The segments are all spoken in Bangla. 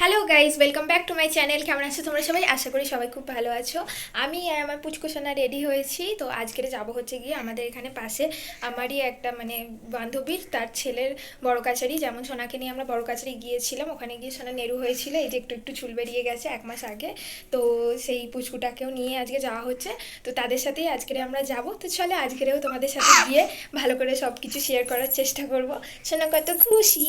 Hello guys, welcome back to my channel. কেমন আছো তোমরা সবাই? আশা করি সবাই খুব ভালো আছো। আমি আর আমার পুচকুসোনা রেডি হয়েছি। তো আজকের যাব হচ্ছে গিয়ে আমাদের এখানে পাশে আমারই একটা বান্ধবীর তার ছেলের বড় কাছারি, যেমন সোনাকে নিয়ে আমরা বড় কাছারি গিয়েছিলাম। ওখানে গিয়ে সোনা নেরু হয়েছিল, এই যে একটু একটু চুল বেরিয়ে গেছে 1 মাস আগে। তো সেই পুচকুটাকেও নিয়ে আজকে যাওয়া হচ্ছে। তো তাদের সাথেই আজকের আমরা যাব। তো চলে আজকেরও তোমাদের সাথে গিয়ে ভালো করে সব কিছু শেয়ার করার চেষ্টা করব। সোনা কত খুশি।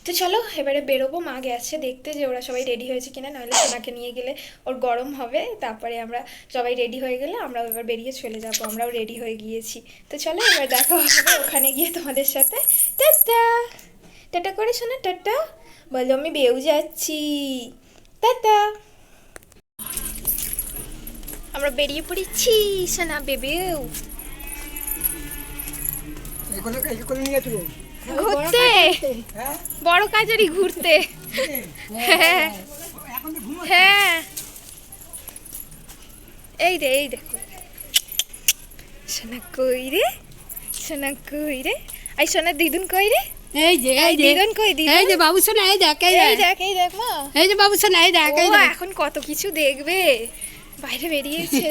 তো চলো এবারে বেরোবো, মা গেছে দেখতে যে ওরা সবাই রেডি হয়েছে কিনা, নাহলে সোনাকে নিয়ে গেলে ওর গরম হবে। তারপরে আমরা সবাই রেডি হয়ে গেলে আমরাও এবার বেরিয়ে চলে যাবো। আমরাও রেডি হয়ে গিয়েছি। তো চলো এবার দেখা হবে ওখানে গিয়ে তোমাদের সাথে। টাটা টাটা করে শোনা, টাটা বলো। আমি বেউ যাচ্ছি, টাটা। আমরা বেরিয়ে পড়েছি সোনা বেবেও ঘুরতে, বড় কাজারি ঘুরতে। হ্যাঁ হ্যাঁ, এই রে এই দেখো সোনা কই রে, সোনা কই রে, আই সোনা দিদুন কই রে, এই যে এই যে দিদুন কই, দিদুন এই যে বাবু সোনা, এই দেখ এই দেখ এই দেখ মা, এই যে বাবু সোনা, এই দেখ এই ও দেখ। এখন কত কিছু দেখবে, বাইরে বেরিয়েছে।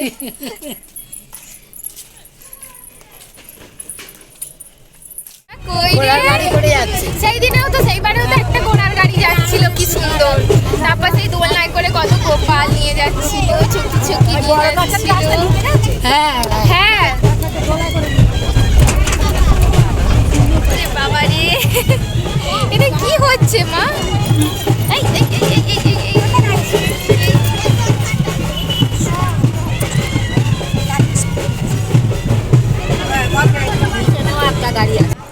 কই রে, গাড়ি করে যাচ্ছে। সেই দিনেও তো সেইবারেও তো একটা ঘোড়ার গাড়ি যাচ্ছিল, কি সুন্দর। তারপর সেই দোলনায় করে কত গোপাল নিয়ে যাচ্ছিল, চুকি চুকি নিয়ে যাচ্ছিল। হ্যাঁ হ্যাঁ ওরে বাবা রে, এটা কি হচ্ছে মা? এই এই এই এই এই এই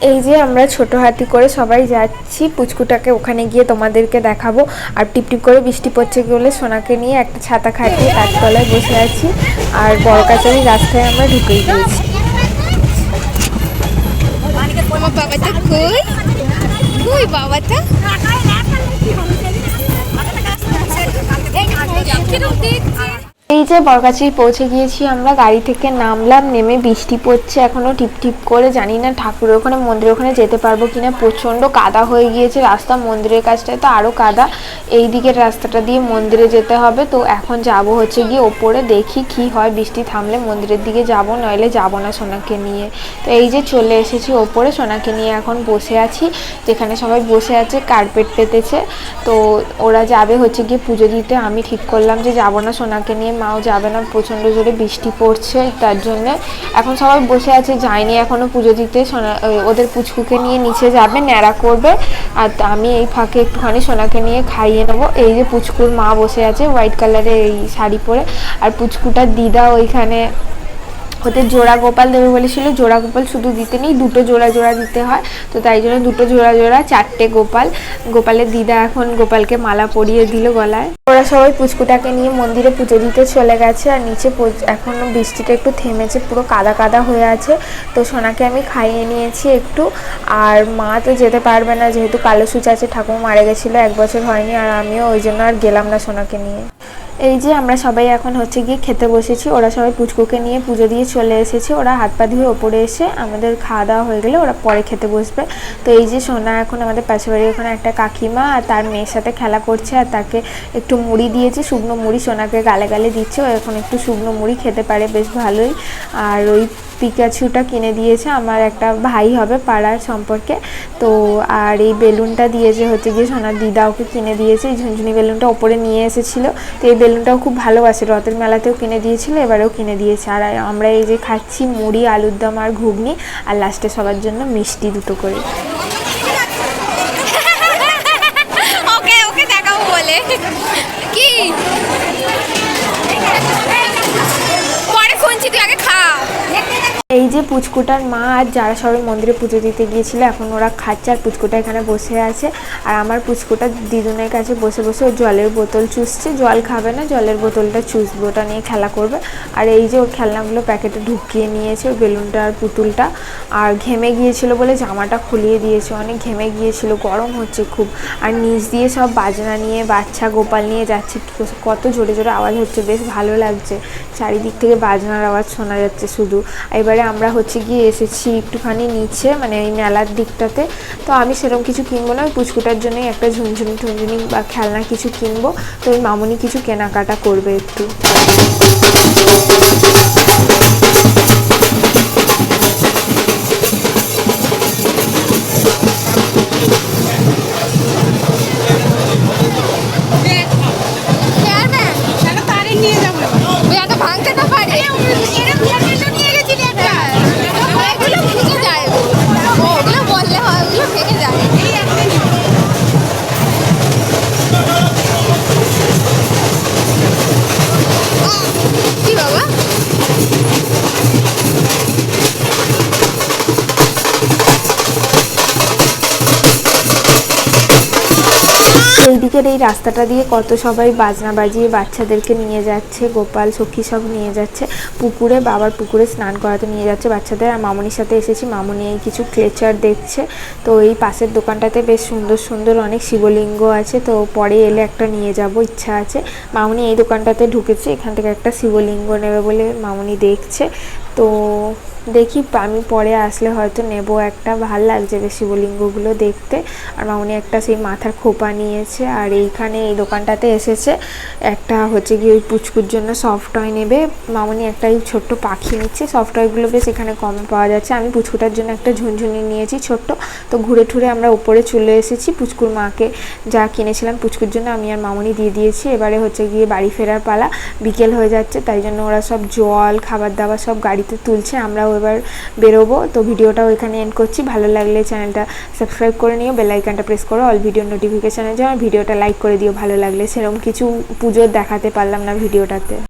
এই যে আমরা ছোট হাতি করে সবাই যাচ্ছি পুচকুটাকে ওখানে গিয়ে তোমাদেরকে দেখাবো। আর টিপটিপ করে বৃষ্টি পড়ছে বলে সোনাকে নিয়ে একটা ছাতা খাটিয়ে গাছতলায় বসে আছি। আর বড় কাছারি রাস্তায় আমরা ঢুকেই গিয়েছি। আমার বাবাটা কই, কই বাবাটা? এই যে বরগাছি পৌঁছে গিয়েছি আমরা, গাড়ি থেকে নামলাম, নেমে বৃষ্টি পড়ছে এখনো টিপ টিপ করে। জানি না ঠাকুরের ওখানে মন্দিরের ওখানে যেতে পারবো কিনা, প্রচন্ড কাদা হয়ে গিয়েছে রাস্তা। মন্দিরের কাছটায় তো আরো কাদা, এই দিকের রাস্তাটা দিয়ে মন্দিরে যেতে হবে। তো এখন যাব হচ্ছে গিয়ে ওপরে, দেখি কি হয়, বৃষ্টি থামলে মন্দিরের দিকে যাব, নইলে যাব না সোনাকে নিয়ে। তো এই যে চলে এসেছি ওপরে, সোনাকে নিয়ে এখন বসে আছি, যেখানে সবাই বসে আছে কার্পেট পেতেছে। তো ওরা যাবে হচ্ছে গিয়ে পুজো দিতে। আমি ঠিক করলাম যে যাব না সোনাকে নিয়ে, মাও যাবে না, প্রচণ্ড জোরে বৃষ্টি পড়ছে তার জন্যে। এখন সবাই বসে আছে, যায়নি এখনও পুজো দিতে। সোনা ওদের পুচকুকে নিয়ে নিচে যাবে, ন্যাড়া করবে। আর আমি এই ফাঁকে একটুখানি সোনাকে নিয়ে খাইয়ে নেবো। এই যে পুচকুর মা বসে আছে হোয়াইট কালারের এই শাড়ি পরে, আর পুচকুটার দিদা ওইখানে ওদের জোড়া গোপাল দেবে বলেছিল। জোড়া গোপাল শুধু দিতে নেই, দুটো জোড়া জোড়া দিতে হয়। তো তাই জন্য দুটো জোড়া জোড়া 4টে গোপাল। গোপালের দিদা এখন গোপালকে মালা পরিয়ে দিল গলায়। ওরা সবাই পুচকুটাকে নিয়ে মন্দিরে পুজো দিতে চলে গেছে। আর নিচে এখনো বৃষ্টিটা একটু থেমেছে, পুরো কাদা কাদা হয়ে আছে। তো সোনাকে আমি খাইয়ে নিয়েছি একটু। আর মা তো যেতে পারবে না, যেহেতু কালো সূচ আছে, ঠাকুমা মারা গেছিলো 1 বছর হয়নি। আর আমিও ওই জন্য আর গেলাম না সোনাকে নিয়ে। এই যে আমরা সবাই এখন হচ্ছে গিয়ে খেতে বসেছি। ওরা সবাই পুচকুকে নিয়ে পুজো দিয়ে চলে এসেছে। ওরা হাত পা ধুয়ে ওপরে এসে আমাদের খাওয়া দাওয়া হয়ে গেলে ওরা পরে খেতে বসবে। তো এই যে সোনা এখন আমাদের পাশে বাড়ির ওখানে একটা কাকিমা আর তার মেয়ের সাথে খেলা করছে। আর তাকে একটু মুড়ি দিয়েছে, শুকনো মুড়ি সোনাকে গালে গালে দিচ্ছে। ও এখন একটু শুকনো মুড়ি খেতে পারে বেশ ভালোই। আর ওই পিকাচুটা কিনে দিয়েছে আমার একটা ভাই হবে পাড়ার সম্পর্কে। তো আর এই বেলুনটা দিয়েছে হচ্ছে গিয়ে সোনার দিদা ওকে কিনে দিয়েছে। এই ঝুনঝুনি বেলুনটা ওপরে নিয়ে এসেছিলো। তো এই বেলুনটাও খুব ভালোবাসে, রথের মেলাতেও কিনে দিয়েছিল, এবারেও কিনে দিয়েছে। আর আমরা এই যে খাচ্ছি মুড়ি, আলুর দম আর ঘুগনি, আর লাস্টে সবার জন্য মিষ্টি 2টো করে। ওকে ওকে দেখাবো বলে কি, পরে শুনছি, তুই আগে খা। এই যে পুচকুটার মা আর যারা সবাই মন্দিরে পুজো দিতে গিয়েছিল, এখন ওরা খাচ্ছে। আর পুচকুটা এখানে বসে আছে। আর আমার পুচকুটা দিদুনের কাছে বসে বসে ওর জলের বোতল চুষছে। জল খাবে না, জলের বোতলটা চুষবে, ওটা নিয়ে খেলা করবে। আর এই যে ওর খেলনাগুলো প্যাকেটে ঢুকিয়ে নিয়েছে, ওই বেলুনটা আর পুতুলটা। আর ঘেমে গিয়েছিল বলে জামাটা খুলিয়ে দিয়েছে, অনেক ঘেমে গিয়েছিল, গরম হচ্ছে খুব। আর নিচ দিয়ে সব বাজনা নিয়ে বাচ্চা গোপাল নিয়ে যাচ্ছে, কত জোরে জোরে আওয়াজ হচ্ছে, বেশ ভালো লাগছে। চারিদিক থেকে বাজনার আওয়াজ শোনা যাচ্ছে শুধু। এবারে আমরা হচ্ছে গিয়ে এসেছি একটুখানি নিচে, মানে এই মেলার দিকটাতে। তো আমি সেরকম কিছু কিনবো না, ওই পুচকুটার জন্যই একটা ঝুনঝুনি টুনঝুনি বা খেলনা কিছু কিনবো। তো ওই মামুনি কিছু কেনাকাটা করবে একটু। ভাঙতে না পারে নিয়ে গেছিলি একটা, ওগুলো ভেঙে যায়, ওগুলো বললে হয়, ওগুলো ভেঙে যায়। কি বাবা, এই দিকের এই রাস্তাটা দিয়ে কত সবাই বাজনা বাজিয়ে বাচ্চাদেরকে নিয়ে যাচ্ছে, গোপাল সখী সব নিয়ে যাচ্ছে পুকুরে, বাবার পুকুরে স্নান করাতে নিয়ে যাচ্ছে বাচ্চাদের। আর মামুনির সাথে এসেছি, মামুনি এই কিছু ক্লেচার দেখছে। তো এই পাশের দোকানটাতে বেশ সুন্দর সুন্দর অনেক শিবলিঙ্গ আছে, তো পরে এলে একটা নিয়ে যাব, ইচ্ছা আছে। মামুনি এই দোকানটাতে ঢুকেছে, এখান থেকে একটা শিবলিঙ্গ নেবে বলে মামুনি দেখছে। তো দেখি আমি পরে আসলে হয়তো নেব একটা, ভাল লাগছে বেশ শিবলিঙ্গগুলো দেখতে। আর মামুনি একটা সেই মাথার খোপা নিয়েছে। আর এইখানে এই দোকানটাতে এসেছে একটা হচ্ছে গিয়ে ওই পুচকুর জন্য সফট টয় নেবে। মামুনি একটা এই ছোট্ট পাখি নিচ্ছে, সফট টয়গুলো বেশ এখানে কমে পাওয়া যাচ্ছে। আমি পুচকুটার জন্য একটা ঝুনঝুনি নিয়েছি ছোট্ট। তো ঘুরে ঠুরে আমরা উপরে চলে এসেছি, পুচকুর মাকে যা কিনেছিলাম পুচকুর জন্য আমি আর মামুনি দিয়ে দিয়েছি। এবারে হচ্ছে গিয়ে বাড়ি ফেরার পালা, বিকেল হয়ে যাচ্ছে, তাই জন্য ওরা সব জল খাবার দাবার সব গাড়িতে তুলছে, আমরাও এবার বেরোবো। তো ভিডিওটাও এখানে এন্ড করছি। ভালো লাগলে চ্যানেলটা সাবস্ক্রাইব করে নিও, বেল আইকনটা প্রেস করো অল ভিডিও নোটিফিকেশানের জন্য। ভিডিওটা লাইক করে দিও ভালো লাগলে। সেরকম কিছু পুজোর দেখাতে পারলাম না ভিডিওটাতে।